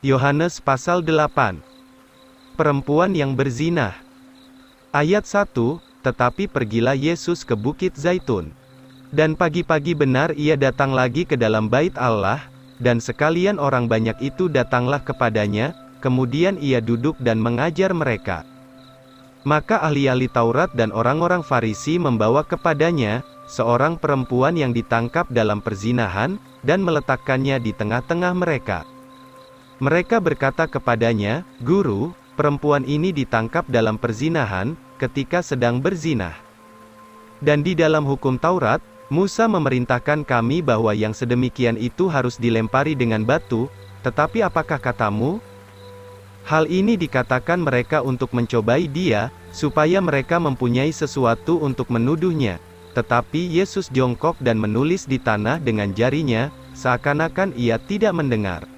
Yohanes pasal 8. Perempuan yang berzinah. Ayat 1, tetapi pergilah Yesus ke Bukit Zaitun. Dan pagi-pagi benar ia datang lagi ke dalam bait Allah, dan sekalian orang banyak itu datanglah kepadanya, kemudian ia duduk dan mengajar mereka. Maka ahli-ahli Taurat dan orang-orang Farisi membawa kepadanya seorang perempuan yang ditangkap dalam perzinahan, dan meletakkannya di tengah-tengah mereka. Mereka berkata kepadanya, "Guru, perempuan ini ditangkap dalam perzinahan, ketika sedang berzinah. Dan di dalam hukum Taurat, Musa memerintahkan kami bahwa yang sedemikian itu harus dilempari dengan batu, tetapi apakah katamu?" Hal ini dikatakan mereka untuk mencobai dia, supaya mereka mempunyai sesuatu untuk menuduhnya. Tetapi Yesus jongkok dan menulis di tanah dengan jarinya, seakan-akan ia tidak mendengar.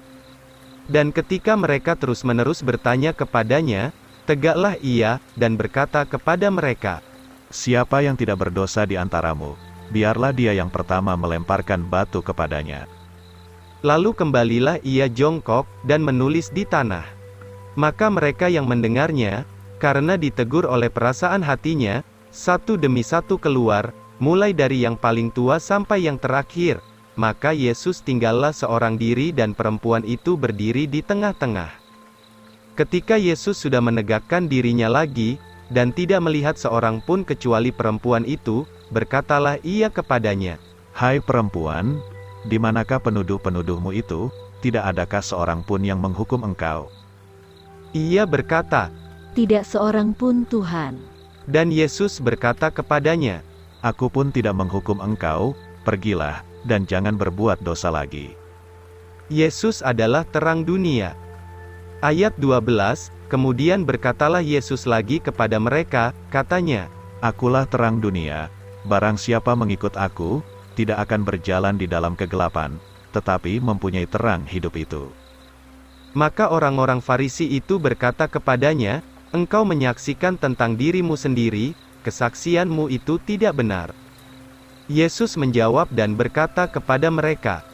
Dan ketika mereka terus-menerus bertanya kepadanya, tegaklah ia, dan berkata kepada mereka, "Siapa yang tidak berdosa di antaramu, biarlah dia yang pertama melemparkan batu kepadanya." Lalu kembalilah ia jongkok, dan menulis di tanah. Maka mereka yang mendengarnya, karena ditegur oleh perasaan hatinya, satu demi satu keluar, mulai dari yang paling tua sampai yang terakhir. Maka Yesus tinggallah seorang diri dan perempuan itu berdiri di tengah-tengah. Ketika Yesus sudah menegakkan dirinya lagi, dan tidak melihat seorang pun kecuali perempuan itu, berkatalah ia kepadanya, "Hai perempuan, di manakah penuduh-penuduhmu itu? Tidak adakah seorang pun yang menghukum engkau?" Ia berkata, "Tidak seorang pun, Tuhan." Dan Yesus berkata kepadanya, "Aku pun tidak menghukum engkau, pergilah, dan jangan berbuat dosa lagi." Yesus adalah terang dunia. Ayat 12, kemudian berkatalah Yesus lagi kepada mereka, katanya, "Akulah terang dunia, barang siapa mengikut aku, tidak akan berjalan di dalam kegelapan, tetapi mempunyai terang hidup itu." Maka orang-orang Farisi itu berkata kepadanya, "Engkau menyaksikan tentang dirimu sendiri, kesaksianmu itu tidak benar." Yesus menjawab dan berkata kepada mereka,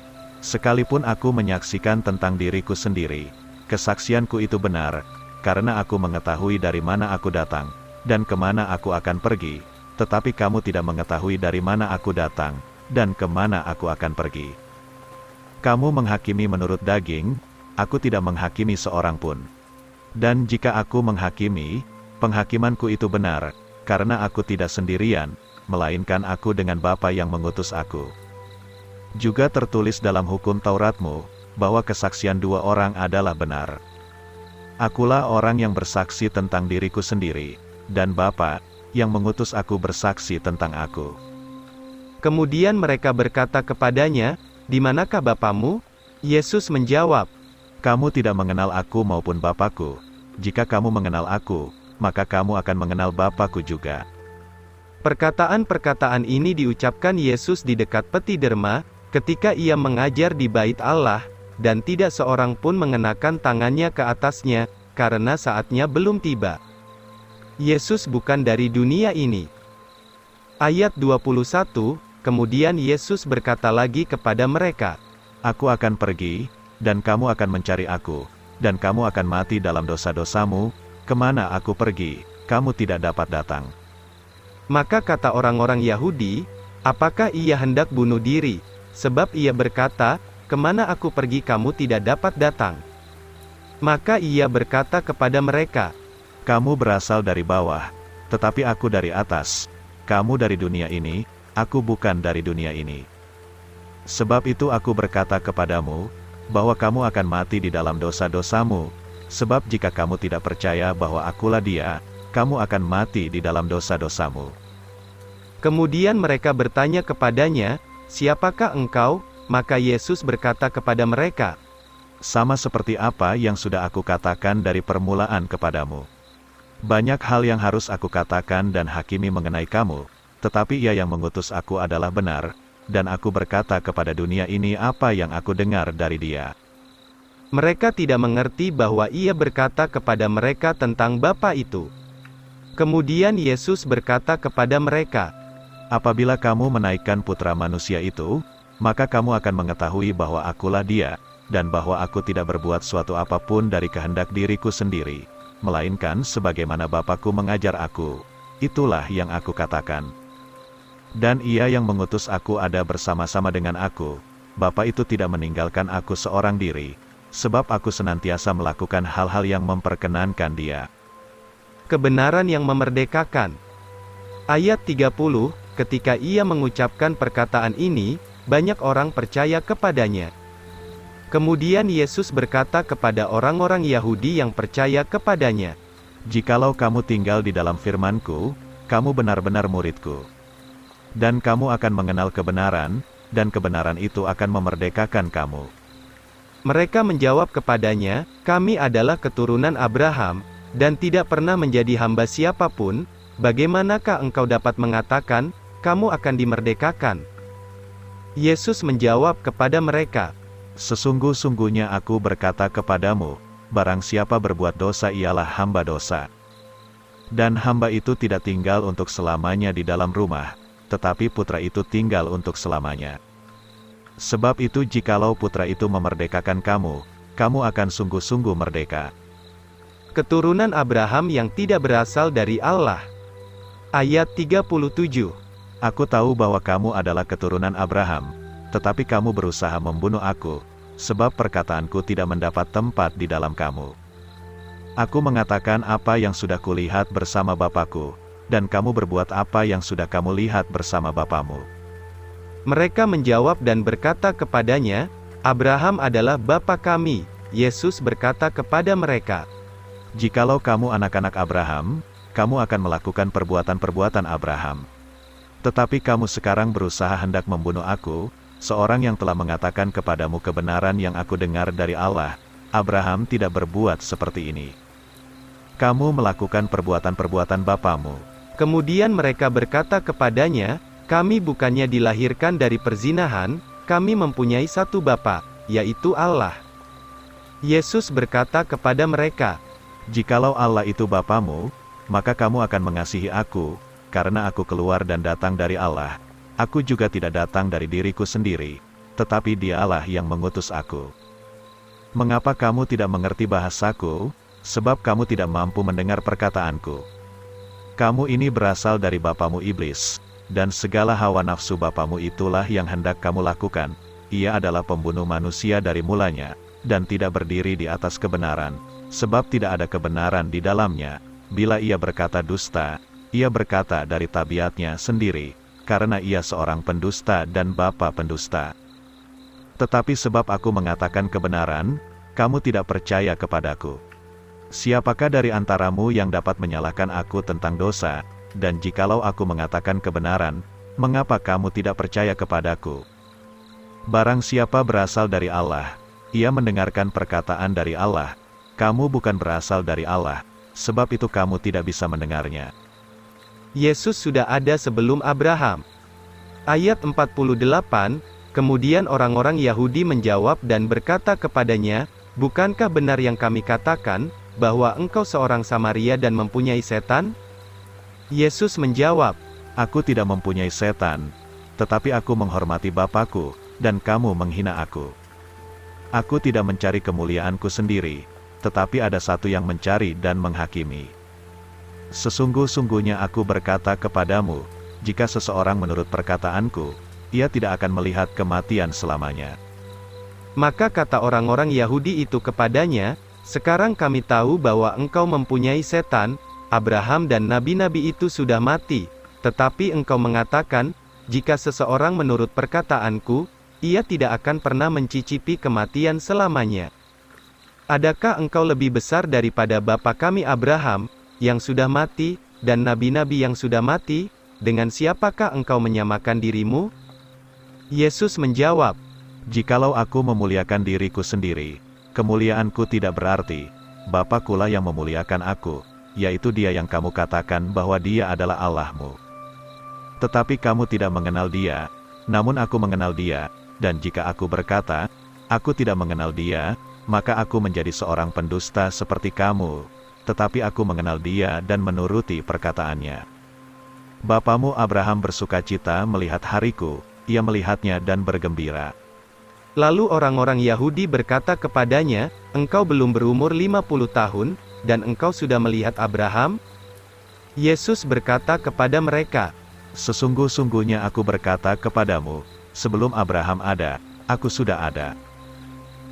"Sekalipun aku menyaksikan tentang diriku sendiri, kesaksianku itu benar, karena aku mengetahui dari mana aku datang, dan kemana aku akan pergi, tetapi kamu tidak mengetahui dari mana aku datang, dan kemana aku akan pergi. Kamu menghakimi menurut daging, aku tidak menghakimi seorang pun. Dan jika aku menghakimi, penghakimanku itu benar, karena aku tidak sendirian, melainkan aku dengan Bapa yang mengutus aku. Juga tertulis dalam hukum Tauratmu, bahwa kesaksian dua orang adalah benar. Akulah orang yang bersaksi tentang diriku sendiri, dan Bapa, yang mengutus aku bersaksi tentang aku." Kemudian mereka berkata kepadanya, "Di manakah Bapamu?" Yesus menjawab, "Kamu tidak mengenal aku maupun Bapakku. Jika kamu mengenal aku, maka kamu akan mengenal Bapakku juga." Perkataan-perkataan ini diucapkan Yesus di dekat peti derma, ketika ia mengajar di bait Allah, dan tidak seorang pun mengenakan tangannya ke atasnya, karena saatnya belum tiba. Yesus bukan dari dunia ini. Ayat 21, kemudian Yesus berkata lagi kepada mereka, "Aku akan pergi, dan kamu akan mencari aku, dan kamu akan mati dalam dosa-dosamu. Kemana aku pergi, kamu tidak dapat datang." Maka kata orang-orang Yahudi, "Apakah ia hendak bunuh diri? Sebab ia berkata, 'Kemana aku pergi kamu tidak dapat datang.'" Maka ia berkata kepada mereka, "Kamu berasal dari bawah, tetapi aku dari atas. Kamu dari dunia ini, aku bukan dari dunia ini. Sebab itu aku berkata kepadamu, bahwa kamu akan mati di dalam dosa-dosamu, sebab jika kamu tidak percaya bahwa akulah Dia, kamu akan mati di dalam dosa-dosamu." Kemudian mereka bertanya kepadanya, "Siapakah engkau?" Maka Yesus berkata kepada mereka, "Sama seperti apa yang sudah aku katakan dari permulaan kepadamu. Banyak hal yang harus aku katakan dan hakimi mengenai kamu, tetapi Ia yang mengutus aku adalah benar, dan aku berkata kepada dunia ini apa yang aku dengar dari Dia." Mereka tidak mengerti bahwa ia berkata kepada mereka tentang Bapa itu. Kemudian Yesus berkata kepada mereka, "Apabila kamu menaikkan Putra Manusia itu, maka kamu akan mengetahui bahwa akulah Dia, dan bahwa aku tidak berbuat suatu apapun dari kehendak diriku sendiri, melainkan sebagaimana Bapa-Ku mengajar aku. Itulah yang aku katakan. Dan Ia yang mengutus aku ada bersama-sama dengan aku. Bapa itu tidak meninggalkan aku seorang diri, sebab aku senantiasa melakukan hal-hal yang memperkenankan Dia. Kebenaran yang memerdekakan. Ayat 30, ketika Ia mengucapkan perkataan ini, banyak orang percaya kepadanya. Kemudian Yesus berkata kepada orang-orang Yahudi yang percaya kepadanya, "Jikalau kamu tinggal di dalam firman-Ku, kamu benar-benar murid-Ku. Dan kamu akan mengenal kebenaran, dan kebenaran itu akan memerdekakan kamu." Mereka menjawab kepadanya, "Kami adalah keturunan Abraham, dan tidak pernah menjadi hamba siapapun. Bagaimanakah engkau dapat mengatakan, kamu akan dimerdekakan?" Yesus menjawab kepada mereka, "Sesungguh-sungguhnya aku berkata kepadamu, barang siapa berbuat dosa ialah hamba dosa. Dan hamba itu tidak tinggal untuk selamanya di dalam rumah, tetapi putra itu tinggal untuk selamanya. Sebab itu jikalau putra itu memerdekakan kamu, kamu akan sungguh-sungguh merdeka." Keturunan Abraham yang tidak berasal dari Allah. Ayat 37. "Aku tahu bahwa kamu adalah keturunan Abraham, tetapi kamu berusaha membunuh aku, sebab perkataanku tidak mendapat tempat di dalam kamu. Aku mengatakan apa yang sudah kulihat bersama Bapa-Ku, dan kamu berbuat apa yang sudah kamu lihat bersama bapamu." Mereka menjawab dan berkata kepadanya, "Abraham adalah bapa kami." Yesus berkata kepada mereka, "Jikalau kamu anak-anak Abraham, kamu akan melakukan perbuatan-perbuatan Abraham. Tetapi kamu sekarang berusaha hendak membunuh aku, seorang yang telah mengatakan kepadamu kebenaran yang aku dengar dari Allah. Abraham tidak berbuat seperti ini. Kamu melakukan perbuatan-perbuatan bapamu." Kemudian mereka berkata kepadanya, "Kami bukannya dilahirkan dari perzinahan, kami mempunyai satu Bapa, yaitu Allah." Yesus berkata kepada mereka, "Jikalau Allah itu Bapamu, maka kamu akan mengasihi aku, karena aku keluar dan datang dari Allah. Aku juga tidak datang dari diriku sendiri, tetapi Dialah yang mengutus aku. Mengapa kamu tidak mengerti bahasaku? Sebab kamu tidak mampu mendengar perkataanku. Kamu ini berasal dari bapamu iblis, dan segala hawa nafsu bapamu itulah yang hendak kamu lakukan. Ia adalah pembunuh manusia dari mulanya, dan tidak berdiri di atas kebenaran, sebab tidak ada kebenaran di dalamnya. Bila ia berkata dusta, ia berkata dari tabiatnya sendiri, karena ia seorang pendusta dan bapa pendusta. Tetapi sebab aku mengatakan kebenaran, kamu tidak percaya kepadaku. Siapakah dari antaramu yang dapat menyalahkan aku tentang dosa? Dan jikalau aku mengatakan kebenaran, mengapa kamu tidak percaya kepadaku? Barang siapa berasal dari Allah, ia mendengarkan perkataan dari Allah. Kamu bukan berasal dari Allah, sebab itu kamu tidak bisa mendengarnya." Yesus sudah ada sebelum Abraham. Ayat 48, kemudian orang-orang Yahudi menjawab dan berkata kepadanya, "Bukankah benar yang kami katakan, bahwa engkau seorang Samaria dan mempunyai setan?" Yesus menjawab, "Aku tidak mempunyai setan, tetapi aku menghormati Bapa-Ku, dan kamu menghina aku. Aku tidak mencari kemuliaanku sendiri, tetapi ada satu yang mencari dan menghakimi. Sesungguh-sungguhnya aku berkata kepadamu, jika seseorang menurut perkataanku, ia tidak akan melihat kematian selamanya." Maka kata orang-orang Yahudi itu kepadanya, "Sekarang kami tahu bahwa engkau mempunyai setan. Abraham dan nabi-nabi itu sudah mati, tetapi engkau mengatakan, jika seseorang menurut perkataanku, ia tidak akan pernah mencicipi kematian selamanya. Adakah engkau lebih besar daripada bapa kami Abraham, yang sudah mati, dan nabi-nabi yang sudah mati? Dengan siapakah engkau menyamakan dirimu?" Yesus menjawab, "Jikalau aku memuliakan diriku sendiri, kemuliaanku tidak berarti. Bapa-Kulah yang memuliakan aku, yaitu Dia yang kamu katakan bahwa Dia adalah Allahmu. Tetapi kamu tidak mengenal Dia, namun aku mengenal Dia, dan jika aku berkata, aku tidak mengenal Dia, maka aku menjadi seorang pendusta seperti kamu. Tetapi aku mengenal Dia dan menuruti perkataannya. Bapamu Abraham bersukacita melihat hariku, ia melihatnya dan bergembira." Lalu orang-orang Yahudi berkata kepadanya, "Engkau belum berumur 50 tahun, dan engkau sudah melihat Abraham?" Yesus berkata kepada mereka, Sesungguh-sungguhnya aku berkata kepadamu, sebelum Abraham ada, aku sudah ada.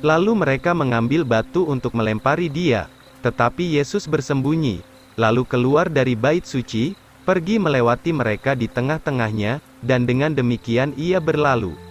Lalu mereka mengambil batu untuk melempari dia, tetapi Yesus bersembunyi, lalu keluar dari bait suci, pergi melewati mereka di tengah-tengahnya, dan dengan demikian ia berlalu.